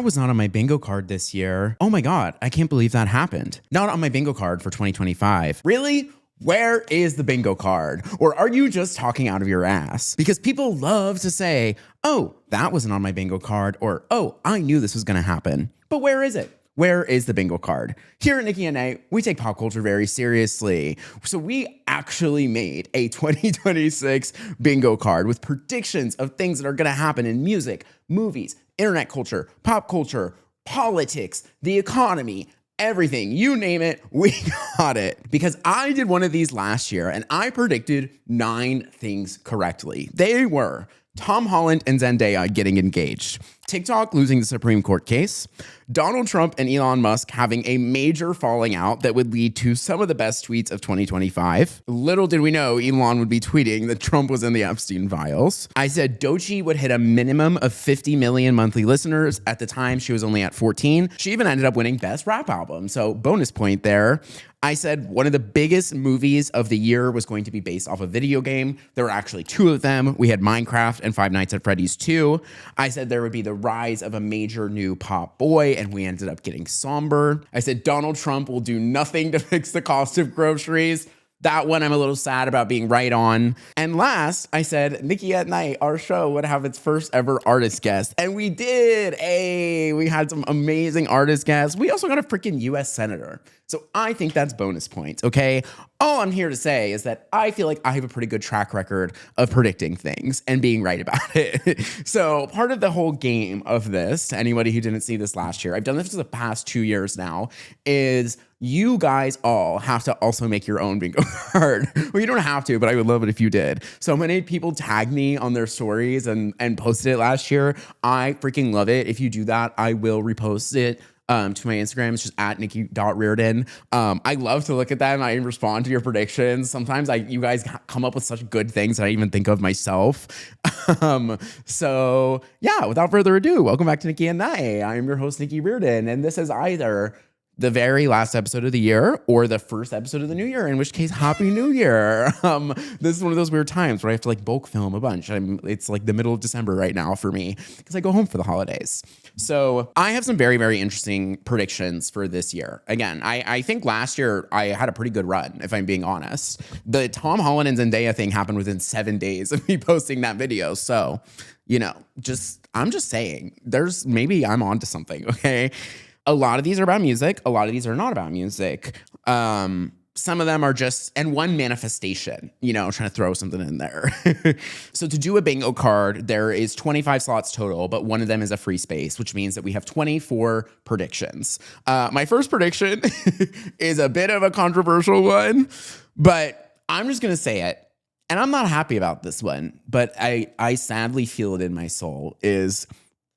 That was not on my bingo card this year. Oh my God, I can't believe that happened. Not on my bingo card for 2025. Really? Where is the bingo card? Or are you just talking out of your ass? Because people love to say, oh, that wasn't on my bingo card, or oh, I knew this was gonna happen. But where is it? Where is the bingo card? Here at Nicky BNA, we take pop culture very seriously. So we actually made a 2026 bingo card with predictions of things that are gonna happen in music, movies, internet culture, pop culture, politics, the economy, everything, you name it, we got it. Because I did one of these last year and I predicted 9 things correctly. They were Tom Holland and Zendaya getting engaged, TikTok losing the Supreme Court case, Donald Trump and Elon Musk having a major falling out that would lead to some of the best tweets of 2025. Little did we know Elon would be tweeting that Trump was in the Epstein files. I said Doechii would hit a minimum of 50 million monthly listeners. At the time, she was only at 14. She even ended up winning Best Rap Album, so bonus point there. I said one of the biggest movies of the year was going to be based off a video game. There were actually 2 of them. We had Minecraft and Five Nights at Freddy's 2. I said there would be the rise of a major new pop boy, and we ended up getting Somber. I said Donald Trump will do nothing to fix the cost of groceries. That one I'm a little sad about being right on. And last, I said Nicky at Night, our show, would have its first ever artist guest. And we did. Hey, we had some amazing artist guests. We also got a freaking US Senator. So I think that's bonus points, okay? All I'm here to say is that I feel like I have a pretty good track record of predicting things and being right about it. So part of the whole game of this, to anybody who didn't see this last year, I've done this for the past 2 years now, is you guys all have to also make your own bingo card. Well, you don't have to, but I would love it if you did. So many people tagged me on their stories and posted it last year. I freaking love it. If you do that, I will repost it to my Instagram. It's just at Nicky.Reardon. I love to look at that and I respond to your predictions. Sometimes you guys come up with such good things that I even think of myself. So yeah, without further ado, welcome back to Nicky and I. I'm your host, Nicky Reardon, and this is either the very last episode of the year or the first episode of the new year, in which case, Happy New Year. This is one of those weird times where I have to like bulk film a bunch. It's like the middle of December right now for me because I go home for the holidays. So I have some very, very interesting predictions for this year. Again, I think last year I had a pretty good run, if I'm being honest. The Tom Holland and Zendaya thing happened within 7 days of me posting that video. So, you know, I'm just saying, maybe I'm onto something, okay? A lot of these are about music. A lot of these are not about music. Some of them are just, and one manifestation, you know, trying to throw something in there. So to do a bingo card, there is 25 slots total, but one of them is a free space, which means that we have 24 predictions. My first prediction is a bit of a controversial one, but I'm just going to say it. And I'm not happy about this one, but I sadly feel it in my soul, is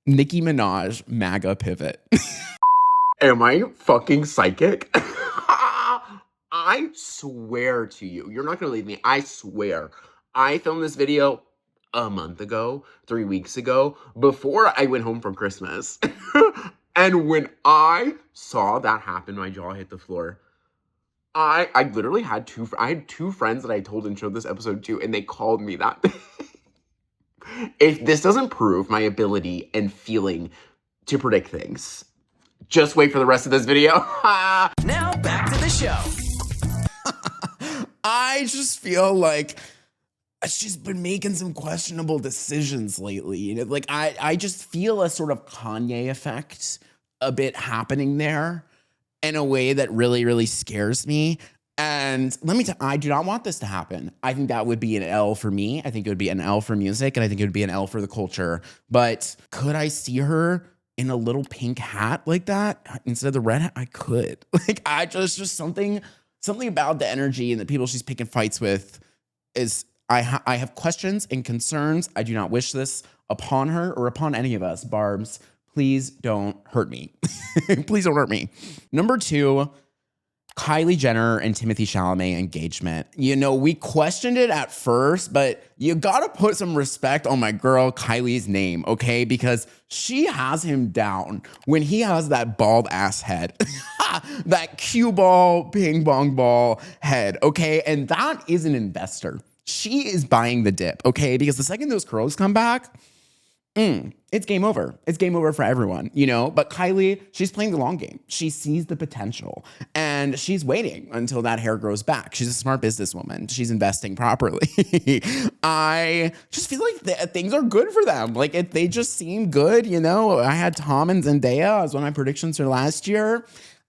Nicki Minaj MAGA pivot. Am I fucking psychic? I swear to you, you're not gonna believe me. I swear. I filmed this video a month ago, 3 weeks ago, before I went home from Christmas. And when I saw that happen, my jaw hit the floor. I literally had two friends that I told and showed this episode to, and they called me that. If this doesn't prove my ability and feeling to predict things, just wait for the rest of this video. Now back to the show. I just feel like she's been making some questionable decisions lately. You know, like I just feel a sort of Kanye effect a bit happening there in a way that really, really scares me. And let me tell you, I do not want this to happen. I think that would be an L for me. I think it would be an L for music, and I think it would be an L for the culture. But could I see her in a little pink hat like that instead of the red hat? I could. Like, I just something about the energy and the people she's picking fights with is, I have questions and concerns. I do not wish this upon her or upon any of us. Barbs, please don't hurt me. Please don't hurt me. Number 2, Kylie Jenner and Timothee Chalamet engagement. You know, we questioned it at first, but you gotta put some respect on my girl Kylie's name, okay? Because she has him down when he has that bald ass head. That cue ball, ping pong ball head, okay? And that is an investor. She is buying the dip, okay? Because the second those curls come back, it's it's game over. It's game over for everyone, you know? But Kylie, she's playing the long game. She sees the potential and she's waiting until that hair grows back. She's a smart businesswoman. She's investing properly. I just feel like things are good for them. Like they just seem good, you know? I had Tom and Zendaya as one of my predictions for last year.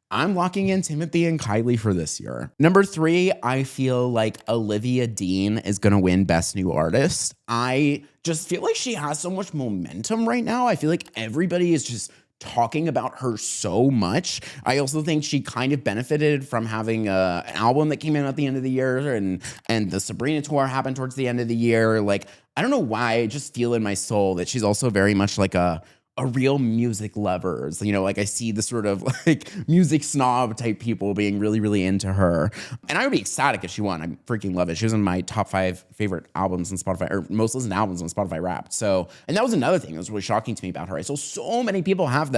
I'm locking in Timothee and Kylie for this year. Number 3, I feel like Olivia Dean is going to win Best New Artist. I just feel like she has so much momentum right now. I feel like everybody is just talking about her so much. I also think she kind of benefited from having an album that came in at the end of the year, and the Sabrina tour happened towards the end of the year. Like, I don't know why, I just feel in my soul that she's also very much like a real music lovers. You know, like I see the sort of like music snob type people being really, really into her. And I would be ecstatic if she won. I freaking love it. She was in my top 5 favorite albums on Spotify, or most listened albums on Spotify Wrapped. So, and that was another thing that was really shocking to me about her. I saw so many people have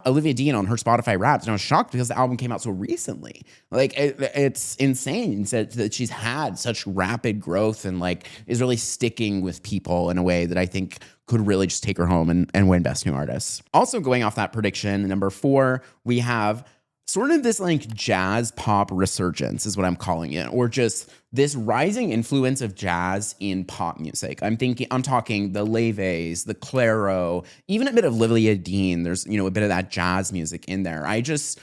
Olivia Dean on her Spotify Wrapped, and I was shocked because the album came out so recently. Like it's insane that she's had such rapid growth and like is really sticking with people in a way that I think could really just take her home and win Best New Artist. Also going off that prediction, number 4, we have sort of this like jazz pop resurgence is what I'm calling it, or just this rising influence of jazz in pop music. I'm talking the Leves, the Clairo, even a bit of Olivia Dean. There's, you know, a bit of that jazz music in there. I just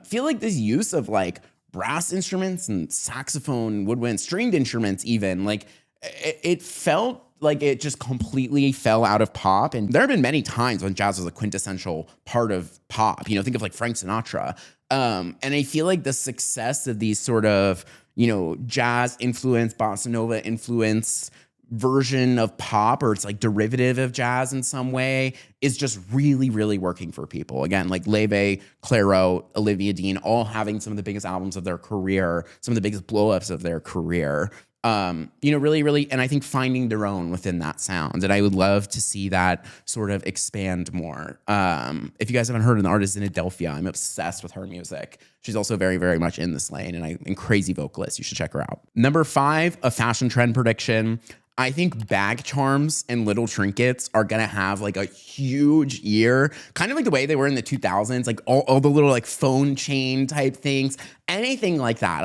feel like this use of like brass instruments and saxophone, woodwind, stringed instruments even, like it felt like it just completely fell out of pop. And there have been many times when jazz was a quintessential part of pop. You know, think of like Frank Sinatra. And I feel like the success of these sort of, you know, jazz influence, bossa nova influence version of pop, or it's like derivative of jazz in some way, is just really, really working for people. Again, like Leve, Clairo, Olivia Dean, all having some of the biggest albums of their career, some of the biggest blow-ups of their career. You know, really, really, and I think finding their own within that sound. And I would love to see that sort of expand more. If you guys haven't heard of an artist in Adelphia, I'm obsessed with her music. She's also very, very much in this lane and crazy vocalist. You should check her out. Number 5, a fashion trend prediction. I think bag charms and little trinkets are gonna have like a huge year, kind of like the way they were in the 2000s, like all the little like phone chain type things, anything like that.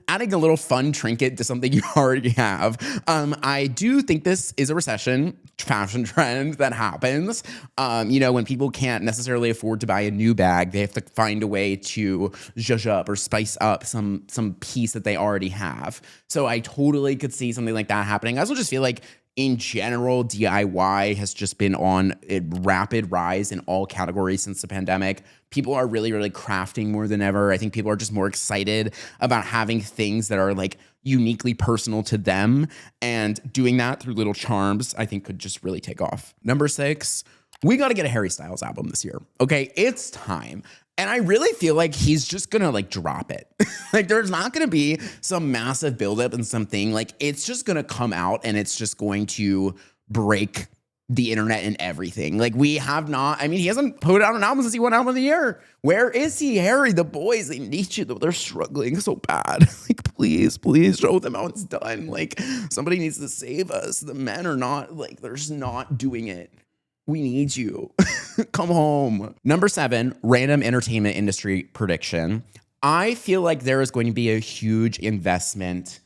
Adding a little fun trinket to something you already have. I do think this is a recession fashion trend that happens. You know, when people can't necessarily afford to buy a new bag, they have to find a way to zhuzh up or spice up some piece that they already have. So I totally could see something like that happening. I also just feel like in general, DIY has just been on a rapid rise in all categories since the pandemic. People are really, really crafting more than ever. I think people are just more excited about having things that are like uniquely personal to them, and doing that through little charms, I think could just really take off. Number 6, we got to get a Harry Styles album this year. Okay, it's time. And I really feel like he's just gonna like drop it. Like there's not gonna be some massive buildup and something. Like it's just gonna come out and it's just going to break the internet and everything. Like he hasn't put out an album since he won Album of the Year. Where is he, Harry? The boys, they need you. They're struggling so bad. Like please show them how it's done. Like somebody needs to save us. The men are not, like, they're just not doing it. We need you. Come home. Number 7, random entertainment industry prediction. I feel like there is going to be a huge investment.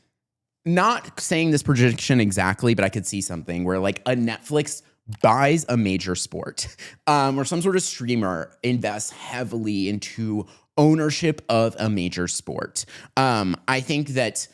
Not saying this prediction exactly, but I could see something where like a Netflix buys a major sport, or some sort of streamer invests heavily into ownership of a major sport. I think that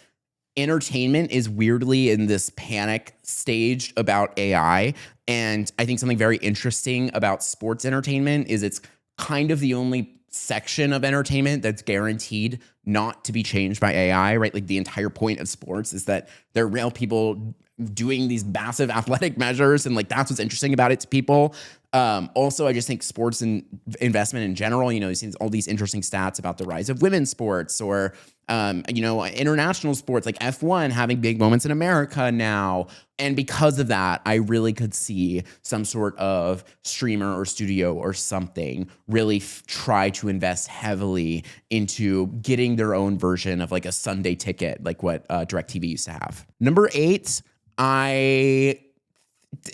entertainment is weirdly in this panic stage about AI. And I think something very interesting about sports entertainment is it's kind of the only section of entertainment that's guaranteed not to be changed by AI, right? Like the entire point of sports is that they're real people doing these massive athletic measures, and like that's what's interesting about it to people. Also, I just think sports and investment in general, you know, you've seen all these interesting stats about the rise of women's sports, or you know, international sports like F1 having big moments in America now. And because of that, I really could see some sort of streamer or studio or something really try to invest heavily into getting their own version of like a Sunday ticket, like what DirecTV used to have. Number 8, I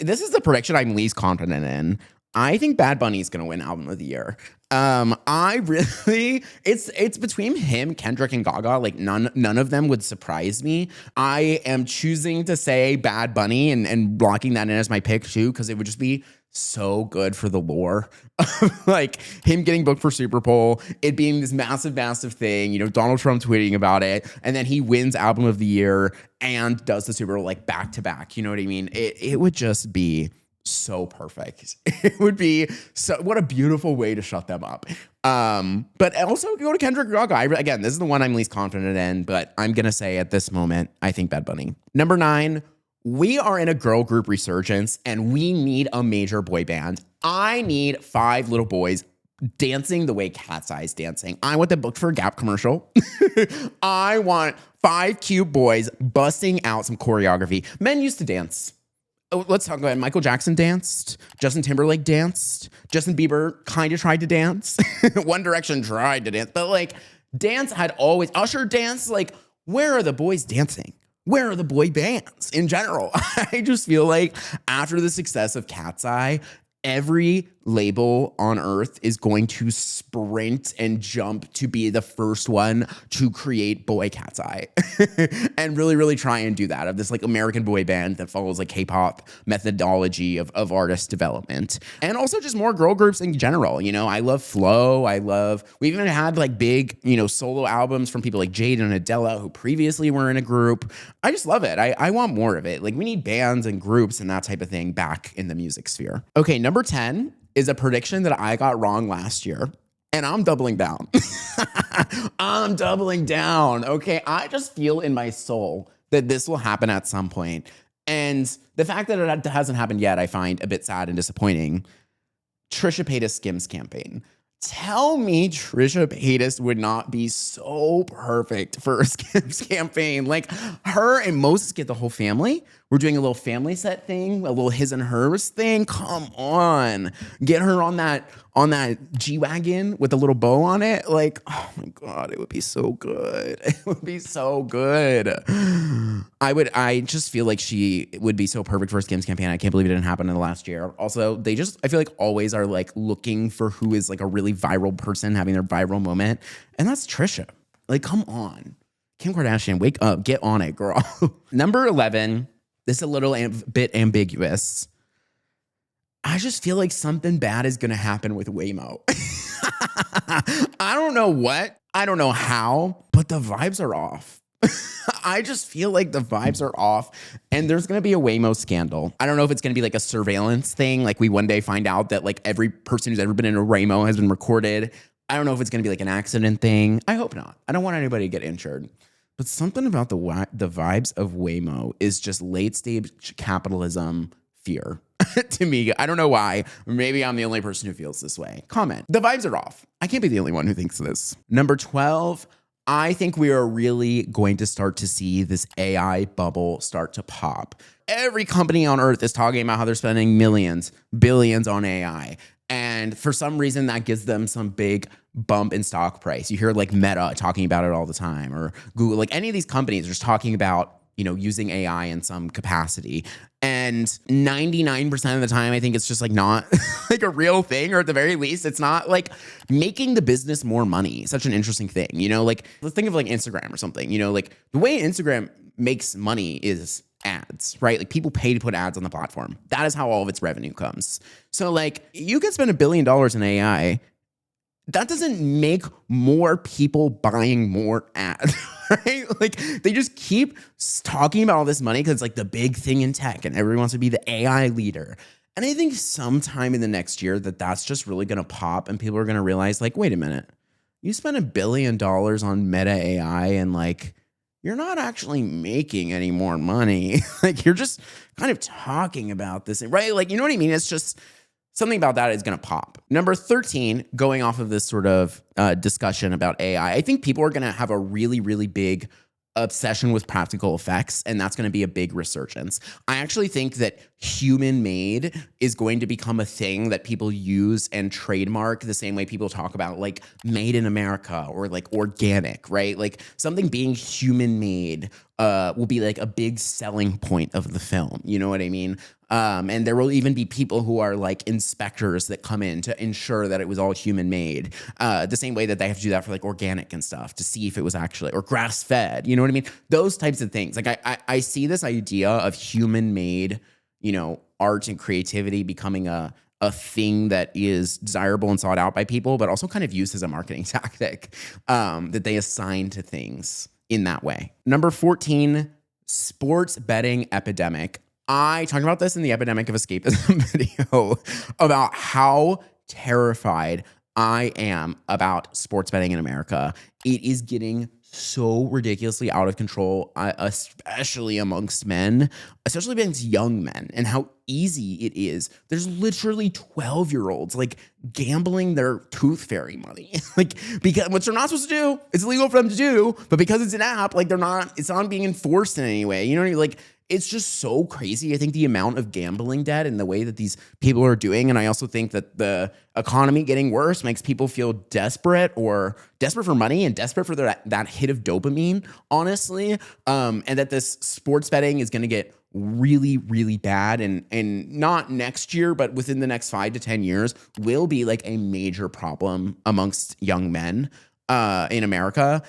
This is the prediction I'm least confident in. I think Bad Bunny is going to win Album of the Year. I really, it's between him, Kendrick, and Gaga. Like none of them would surprise me. I am choosing to say Bad Bunny and blocking that in as my pick too, because it would just be so good for the lore. Like him getting booked for Super Bowl, it being this massive, massive thing, you know, Donald Trump tweeting about it, and then he wins Album of the Year and does the Super Bowl like back to back. You know what I mean? It would just be so perfect. It would be so, what a beautiful way to shut them up. But also go to Kendrick Gaga. Again, this is the one I'm least confident in, but I'm going to say at this moment, I think Bad Bunny. Number 9, we are in a girl group resurgence and we need a major boy band. I need 5 little boys dancing the way Cat's Eye's dancing. I want them booked for a Gap commercial. I want 5 cute boys busting out some choreography. Men used to dance. Oh, let's talk about it. Michael Jackson danced. Justin Timberlake danced. Justin Bieber kind of tried to dance. One Direction tried to dance. But like dance had always, Usher danced. Like, where are the boys dancing? Where are the boy bands in general? I just feel like after the success of Cat's Eye, every label on earth is going to sprint and jump to be the first one to create boy Cat's Eye and really, really try and do that of this like American boy band that follows like K-pop methodology of artist development. And also just more girl groups in general. You know, I love Flow. We've even had like big, you know, solo albums from people like Jade and Adele who previously were in a group. I just love it. I want more of it. Like we need bands and groups and that type of thing back in the music sphere. Okay, number 10 is a prediction that I got wrong last year, and I'm doubling down. I'm doubling down, okay? I just feel in my soul that this will happen at some point. And the fact that it hasn't happened yet, I find a bit sad and disappointing. Trisha Paytas Skims campaign. Tell me Trisha Paytas would not be so perfect for a Skims campaign. Like her and Moses get the whole family. We're doing a little family set thing, a little his and hers thing. Come on. Get her on that G-Wagon with a little bow on it. Like, oh my God, it would be so good. It would be so good. I just feel like she would be so perfect for a Skims campaign. I can't believe it didn't happen in the last year. Also, I feel like always are like looking for who is like a really viral person having their viral moment. And that's Trisha. Like, come on. Kim Kardashian, wake up. Get on it, girl. Number 11. This is a little bit ambiguous. I just feel like something bad is going to happen with WAYMO. I don't know what, I don't know how, but the vibes are off. I just feel like the vibes are off and there's going to be a WAYMO scandal. I don't know if it's going to be like a surveillance thing. Like we one day find out that like every person who's ever been in a WAYMO has been recorded. I don't know if it's going to be like an accident thing. I hope not. I don't want anybody to get injured. But something about the vibes of WAYMO is just late stage capitalism fear to me. I don't know why. Maybe I'm the only person who feels this way. Comment. The vibes are off. I can't be the only one who thinks this. Number 12, I think we are really going to start to see this AI bubble start to pop. Every company on earth is talking about how they're spending millions, billions on AI. And for some reason, that gives them some big bump in stock price. You hear like Meta talking about it all the time, or Google, like any of these companies are just talking about, you know, using AI in some capacity. And 99% of the time, I think it's just like not like a real thing, or at the very least, it's not like making the business more money. Such an interesting thing, you know, like let's think of like Instagram or something, you know, like the way Instagram makes money is ads, right? Like people pay to put ads on the platform. That is how all of its revenue comes. So like you can spend $1 billion in AI. That doesn't make more people buying more ads, right? Like they just keep talking about all this money because it's like the big thing in tech and everyone wants to be the AI leader. And I think sometime in the next year that's just really going to pop and people are going to realize like, wait a minute, you spent $1 billion on Meta AI and like, you're not actually making any more money. Like you're just kind of talking about this, right? Like, you know what I mean? It's just something about that is going to pop. Number 13, going off of this sort of discussion about AI, I think people are going to have a really, really big obsession with practical effects, and that's going to be a big resurgence. I actually think that human-made is going to become a thing that people use and trademark the same way people talk about like made in America or like organic, right? Like something being human-made will be like a big selling point of the film. You know what I mean? And there will even be people who are like inspectors that come in to ensure that it was all human made. The same way that they have to do that for like organic and stuff to see if it was actually, or grass fed, you know what I mean? Those types of things. Like I see this idea of human made, art and creativity becoming a thing that is desirable and sought out by people, but also kind of used as a marketing tactic that they assign to things in that way. Number 14, sports betting epidemic. I talked about this in the Epidemic of Escapism video about how terrified I am about sports betting in America. It is getting so ridiculously out of control, especially amongst men, especially against young men, and how easy it is. There's literally 12-year-olds like gambling their tooth fairy money, like, because what they're not supposed to do, it's illegal for them to do, but because it's an app, like it's not being enforced in any way. You know what I mean? Like, it's just so crazy. I think the amount of gambling debt and the way that these people are doing. And I also think that the economy getting worse makes people feel desperate for money and desperate for that hit of dopamine, honestly. And that this sports betting is going to get really, really bad. And not next year, but within the next 5 to 10 years will be like a major problem amongst young men in America.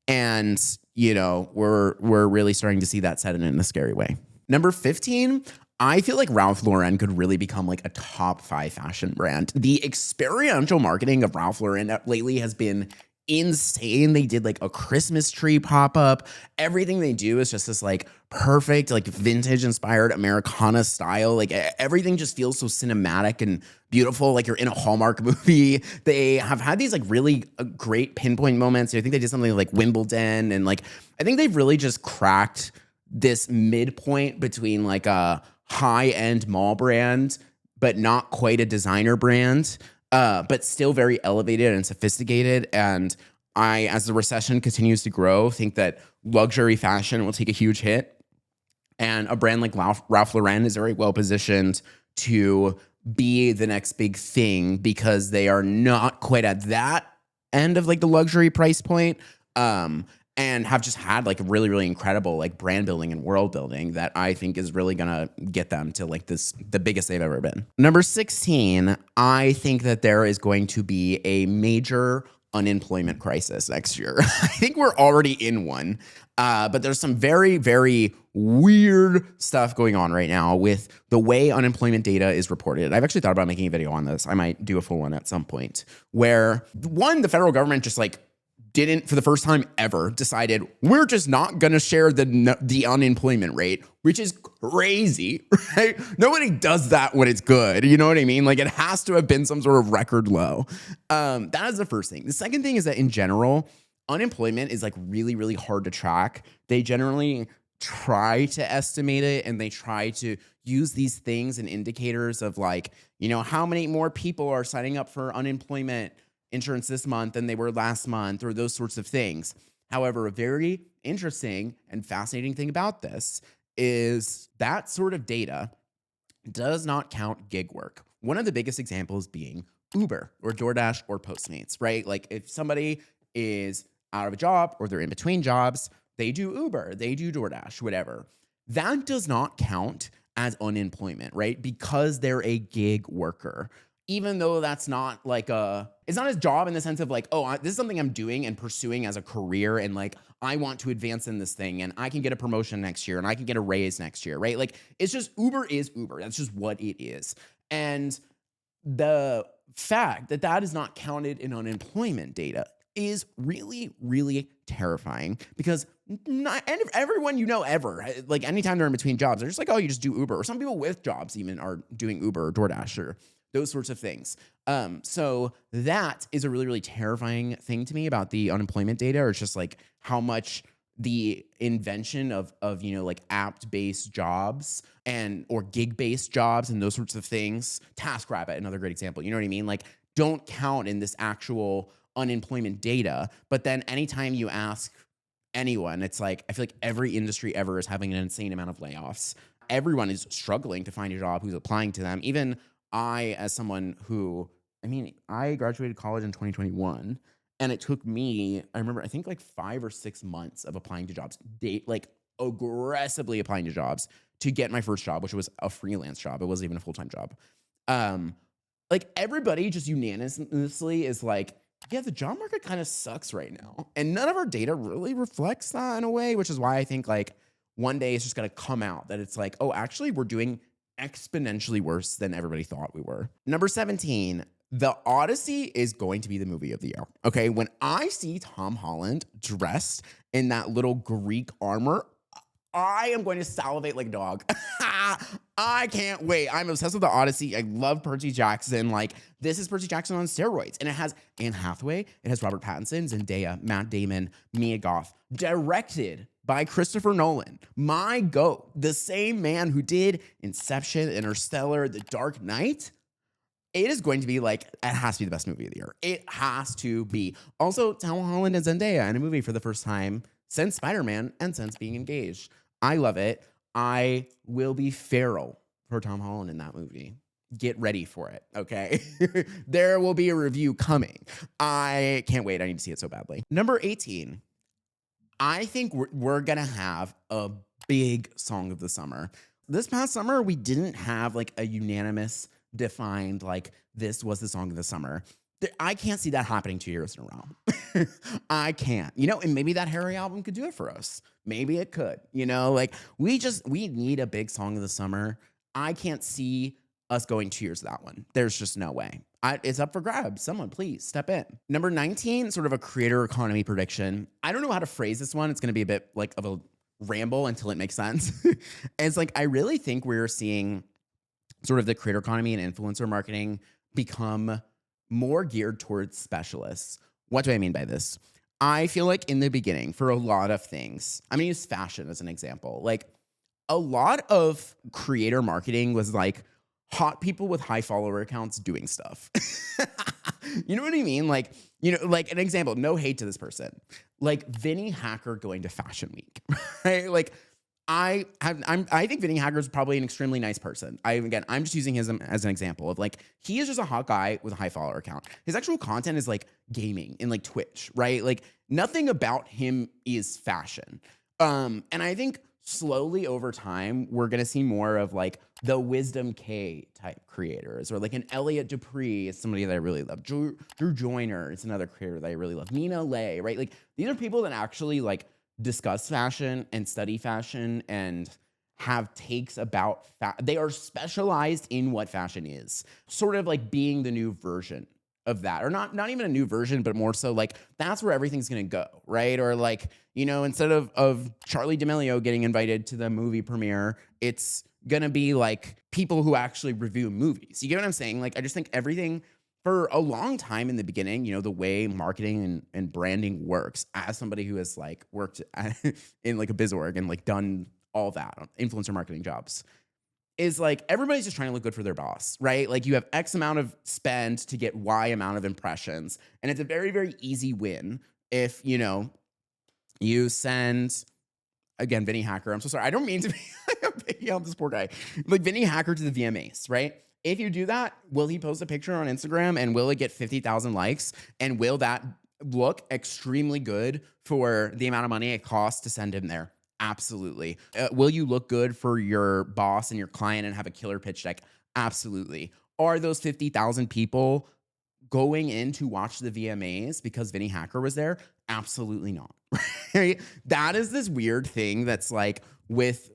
And we're really starting to see that set in a scary way. Number 15, I feel like Ralph Lauren could really become like a top 5 fashion brand. The experiential marketing of Ralph Lauren lately has been insane. They did like a Christmas tree pop-up. Everything they do is just this like perfect, like vintage inspired Americana style. Like everything just feels so cinematic and beautiful. Like you're in a Hallmark movie. They have had these like really great pinpoint moments. I think they did something like Wimbledon. And like, I think they've really just cracked this midpoint between like a high-end mall brand, but not quite a designer brand. But still very elevated and sophisticated. And as the recession continues to grow, think that luxury fashion will take a huge hit. And a brand like Ralph Lauren is very well positioned to be the next big thing because they are not quite at that end of like the luxury price point. And have just had like really, really incredible like brand building and world building that I think is really gonna get them to like the biggest they've ever been. Number 16, I think that there is going to be a major unemployment crisis next year. I think we're already in one, but there's some very, very weird stuff going on right now with the way unemployment data is reported. I've actually thought about making a video on this. I might do a full one at some point where the federal government just like didn't, for the first time ever, decided we're just not going to share the unemployment rate, which is crazy, right? Nobody does that when it's good. You know what I mean? Like it has to have been some sort of record low. That is the first thing. The second thing is that in general, unemployment is like really, really hard to track. They generally try to estimate it and they try to use these things and indicators of like, how many more people are signing up for unemployment insurance this month than they were last month, or those sorts of things. However, a very interesting and fascinating thing about this is that sort of data does not count gig work. One of the biggest examples being Uber or DoorDash or Postmates, right? Like if somebody is out of a job or they're in between jobs, they do Uber, they do DoorDash, whatever. That does not count as unemployment, right? Because they're a gig worker. Even though that's not like it's not his job in the sense of like, this is something I'm doing and pursuing as a career. And like, I want to advance in this thing and I can get a promotion next year and I can get a raise next year, right? Like it's just Uber is Uber. That's just what it is. And the fact that that is not counted in unemployment data is really, really terrifying because everyone ever, like anytime they're in between jobs, they're just like, you just do Uber. Or some people with jobs even are doing Uber or DoorDash or those sorts of things. So that is a really, really terrifying thing to me about the unemployment data, or it's just like how much the invention of like app-based jobs or gig-based jobs and those sorts of things. TaskRabbit, another great example. You know what I mean? Like don't count in this actual unemployment data. But then anytime you ask anyone, it's like, I feel like every industry ever is having an insane amount of layoffs. Everyone is struggling to find a job who's applying to them. Even I, as someone who, I graduated college in 2021 and it took me, I think like 5 or 6 months of applying to jobs, like aggressively applying to jobs to get my first job, which was a freelance job. It wasn't even a full-time job. Like everybody just unanimously is like, yeah, the job market kind of sucks right now. And none of our data really reflects that in a way, which is why I think like one day it's just going to come out that it's like, oh, actually we're doing exponentially worse than everybody thought we were. Number 17, the Odyssey is going to be the movie of the year. Okay. When I see Tom Holland dressed in that little Greek armor, I am going to salivate like a dog. I can't wait. I'm obsessed with the Odyssey. I love Percy Jackson. Like, this is Percy Jackson on steroids. And it has Anne Hathaway. It has Robert Pattinson, Zendaya, Matt Damon, Mia Goth. Directed by Christopher Nolan. My GOAT. The same man who did Inception, Interstellar, The Dark Knight. It is going to be like, it has to be the best movie of the year. It has to be. Also, Tom Holland and Zendaya in a movie for the first time since Spider-Man and since being engaged. I love it. I will be feral for Tom Holland in that movie. Get ready for it, okay? There will be a review coming. I can't wait. I need to see it so badly. Number 18. I think we're going to have a big song of the summer. This past summer, we didn't have like a unanimous defined, like, this was the song of the summer. I can't see that happening 2 years in a row. I can't, and maybe that Harry album could do it for us. Maybe it could, like we need a big song of the summer. I can't see us going 2 years without one. There's just no way. It's up for grabs. Someone please step in. Number 19, sort of a creator economy prediction. I don't know how to phrase this one. It's going to be a bit like of a ramble until it makes sense. And it's like, I really think we're seeing sort of the creator economy and influencer marketing become more geared towards specialists. What do I mean by this? I feel like in the beginning, for a lot of things, I'm gonna use fashion as an example. Like a lot of creator marketing was like hot people with high follower accounts doing stuff. You know what I mean? Like, like an example, no hate to this person. Like Vinny Hacker going to Fashion Week, right? Like I think Vinny Hacker is probably an extremely nice person. I'm just using him as an example of like, he is just a hot guy with a high follower account. His actual content is like gaming and like Twitch, right? Like nothing about him is fashion. And I think slowly over time, we're going to see more of like the Wisdom K type creators, or like an Elliot Dupree is somebody that I really love. Drew Joyner is another creator that I really love. Nina Lay, right? Like these are people that actually like discuss fashion and study fashion and have takes about they are specialized in what fashion is, sort of like being the new version of that, or not even a new version, but more so like that's where everything's gonna go, right? Or like, instead of Charlie D'Amelio getting invited to the movie premiere, it's gonna be like people who actually review movies. You get what I'm saying? Like I just think everything for a long time in the beginning, the way marketing and branding works, as somebody who has like worked in like a biz org and like done all that influencer marketing jobs, is like everybody's just trying to look good for their boss, right? Like you have X amount of spend to get Y amount of impressions. And it's a very, very easy win if, you send, again, Vinny Hacker. I'm so sorry. I don't mean to be picking on this poor guy. Like Vinny Hacker to the VMAs, right? If you do that, will he post a picture on Instagram and will it get 50,000 likes? And will that look extremely good for the amount of money it costs to send him there? Absolutely. Will you look good for your boss and your client and have a killer pitch deck? Absolutely. Are those 50,000 people going in to watch the VMAs because Vinny Hacker was there? Absolutely not. Right? That is this weird thing that's like with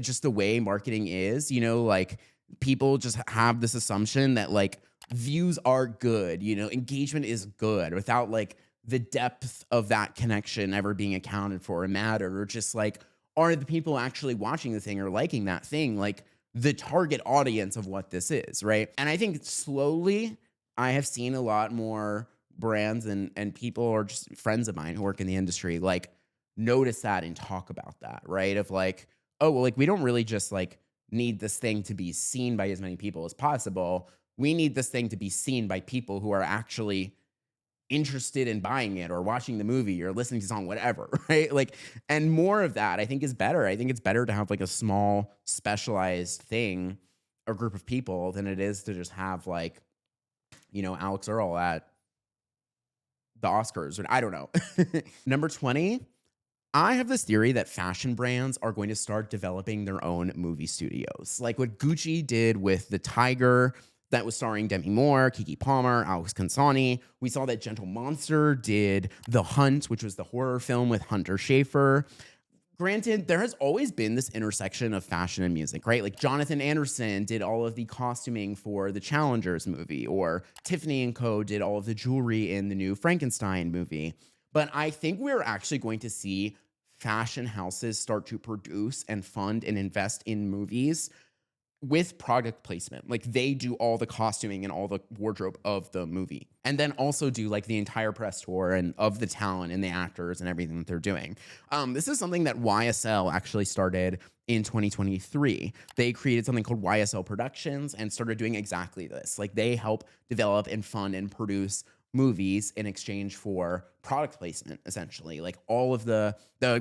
just the way marketing is, like people just have this assumption that like views are good, engagement is good without like the depth of that connection ever being accounted for and mattered, or just like, are the people actually watching the thing or liking that thing like the target audience of what this is, right? And I think slowly I have seen a lot more brands and people, or just friends of mine who work in the industry, like notice that and talk about that, right? Of like, oh, well, like we don't really just like need this thing to be seen by as many people as possible. We need this thing to be seen by people who are actually interested in buying it or watching the movie or listening to the song, whatever, right? Like, and more of that I think is better. I think it's better to have like a small specialized thing or group of people than it is to just have like, Alex Earl at the Oscars, or I don't know. Number 20, I have this theory that fashion brands are going to start developing their own movie studios, like what Gucci did with the Tiger that was starring Demi Moore, Kiki Palmer, Alex Consani. We saw that Gentle Monster did The Hunt, which was the horror film with Hunter Schafer. Granted, there has always been this intersection of fashion and music, right? Like Jonathan Anderson did all of the costuming for the Challengers movie, or Tiffany and Co. did all of the jewelry in the new Frankenstein movie. But I think we're actually going to see fashion houses start to produce and fund and invest in movies with product placement. Like they do all the costuming and all the wardrobe of the movie. And then also do like the entire press tour and of the talent and the actors and everything that they're doing. This is something that YSL actually started in 2023. They created something called YSL Productions and started doing exactly this. Like they help develop and fund and produce movies in exchange for product placement, essentially. Like all of the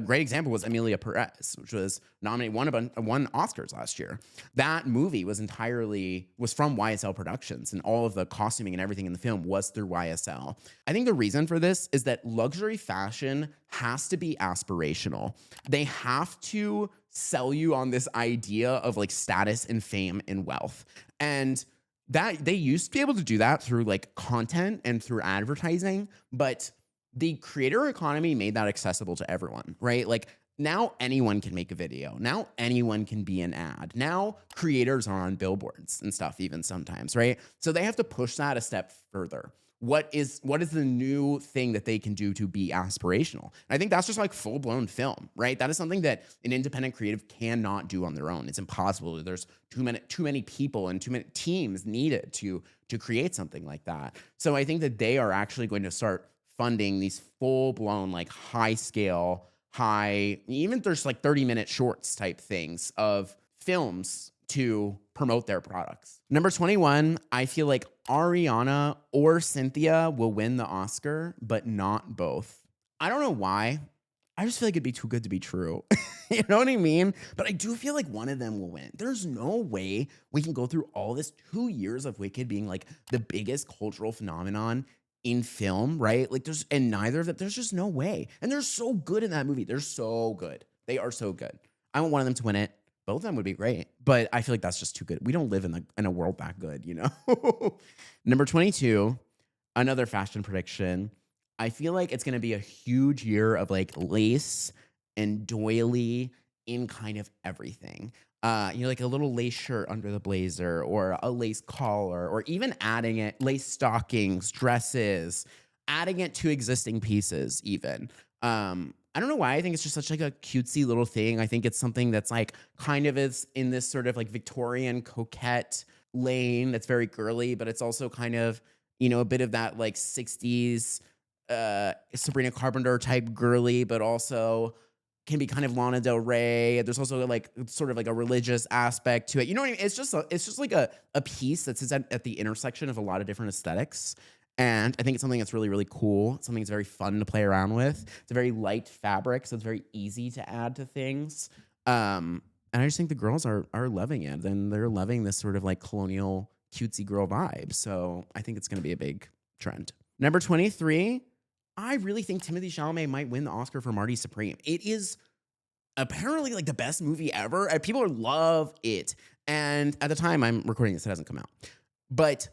great example was Emilia Perez, which was nominated, won Oscars last year. That movie was from YSL Productions, and all of the costuming and everything in the film was through YSL. I think the reason for this is that luxury fashion has to be aspirational. They have to sell you on this idea of like status and fame and wealth. And that they used to be able to do that through like content and through advertising, but the creator economy made that accessible to everyone, right? Like now anyone can make a video. Now anyone can be an ad. Now creators are on billboards and stuff even sometimes, right? So they have to push that a step further. What is the new thing that they can do to be aspirational? And I think that's just like full-blown film, right? That is something that an independent creative cannot do on their own. It's impossible. There's too many people and too many teams needed to create something like that. So I think that they are actually going to start funding these full-blown, like high-scale, even there's like 30-minute shorts type things of films to promote their products. Number 21, I feel like Ariana or Cynthia will win the Oscar, but not both. I don't know why. I just feel like it'd be too good to be true. You know what I mean? But I do feel like one of them will win. There's no way we can go through all this 2 years of Wicked being like the biggest cultural phenomenon in film, right? Like neither of them, there's just no way. And they're so good in that movie. They're so good. They are so good. I want one of them to win it. Both of them would be great, but I feel like that's just too good. We don't live in a world that good, you know? Number 22, another fashion prediction. I feel like it's going to be a huge year of like lace and doily in kind of everything. Like a little lace shirt under the blazer or a lace collar, or even adding it, lace stockings, dresses, adding it to existing pieces even. I don't know why. I think it's just such like a cutesy little thing. I think it's something that's like kind of is in this sort of like Victorian coquette lane that's very girly, but it's also kind of, a bit of that like 60s Sabrina Carpenter type girly, but also can be kind of Lana Del Rey. There's also like sort of like a religious aspect to it. You know what I mean? It's just like a piece that sits at the intersection of a lot of different aesthetics. And I think it's something that's really, really cool. It's something that's very fun to play around with. It's a very light fabric, so it's very easy to add to things. And I just think the girls are loving it. And they're loving this sort of like colonial cutesy girl vibe. So I think it's going to be a big trend. Number 23, I really think Timothee Chalamet might win the Oscar for Marty Supreme. It is apparently like the best movie ever. People love it. And at the time I'm recording this, it hasn't come out. But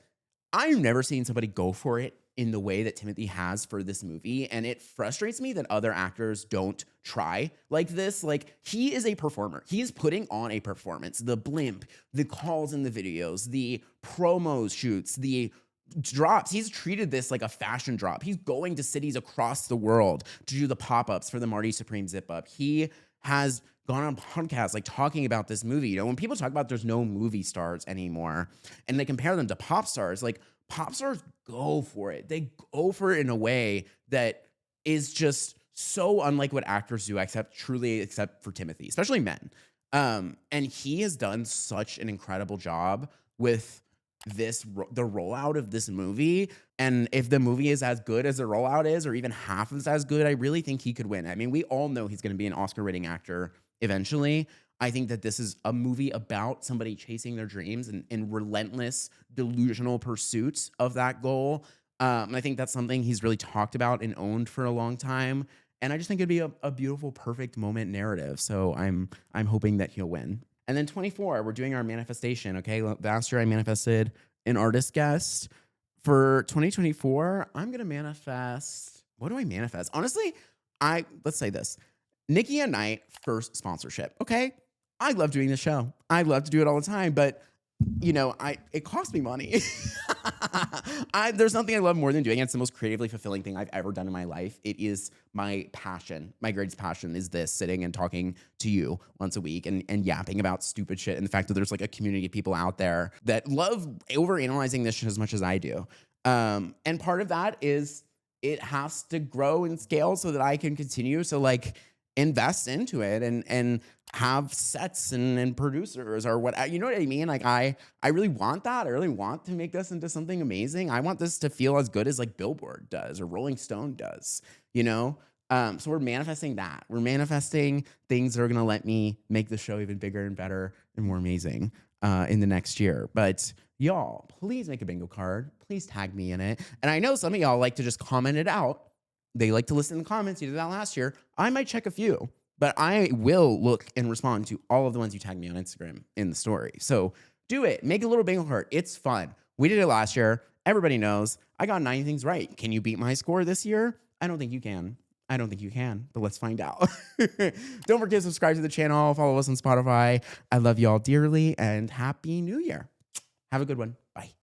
I've never seen somebody go for it in the way that Timothee has for this movie. And it frustrates me that other actors don't try like this. Like, he is a performer. He is putting on a performance. The blimp, the calls in the videos, the promos shoots, the drops. He's treated this like a fashion drop. He's going to cities across the world to do the pop-ups for the Marty Supreme zip up. He has gone on podcasts like talking about this movie. When people talk about there's no movie stars anymore and they compare them to pop stars, like pop stars go for it. They go for it in a way that is just so unlike what actors do, except for Timothee, especially men. And he has done such an incredible job with the rollout of this movie. And if the movie is as good as the rollout is, or even half is as good, I really think he could win. I mean, we all know he's going to be an Oscar-winning actor eventually. I think that this is a movie about somebody chasing their dreams and relentless, delusional pursuit of that goal. I think that's something he's really talked about and owned for a long time. And I just think it'd be a beautiful, perfect moment narrative. So I'm hoping that he'll win. And then 24, we're doing our manifestation. Okay. Last year I manifested an artist guest. For 2024, I'm gonna manifest. What do I manifest? Honestly, let's say this. Nicky and Knight first sponsorship. Okay. I love doing the show. I love to do it all the time, but it costs me money. There's nothing I love more than doing it. It's the most creatively fulfilling thing I've ever done in my life. It is my passion. My greatest passion is this, sitting and talking to you once a week and yapping about stupid shit. And the fact that there's like a community of people out there that love overanalyzing this shit as much as I do. And part of that is it has to grow and scale so that I can continue to like invest into it and have sets and producers or what, you know what I mean? Like I really want that. I really want to make this into something amazing. I want this to feel as good as like Billboard does or Rolling Stone does, So we're manifesting that. We're manifesting things that are going to let me make the show even bigger and better and more amazing in the next year. But y'all, please make a bingo card. Please tag me in it. And I know some of y'all like to just comment it out. They like to listen in the comments. You did that last year. I might check a few, but I will look and respond to all of the ones you tag me on Instagram in the story. So do it. Make a little bingo card. It's fun. We did it last year. Everybody knows I got 9 things right. Can you beat my score this year? I don't think you can. But let's find out. Don't forget to subscribe to the channel. Follow us on Spotify. I love y'all dearly and Happy New Year. Have a good one. Bye.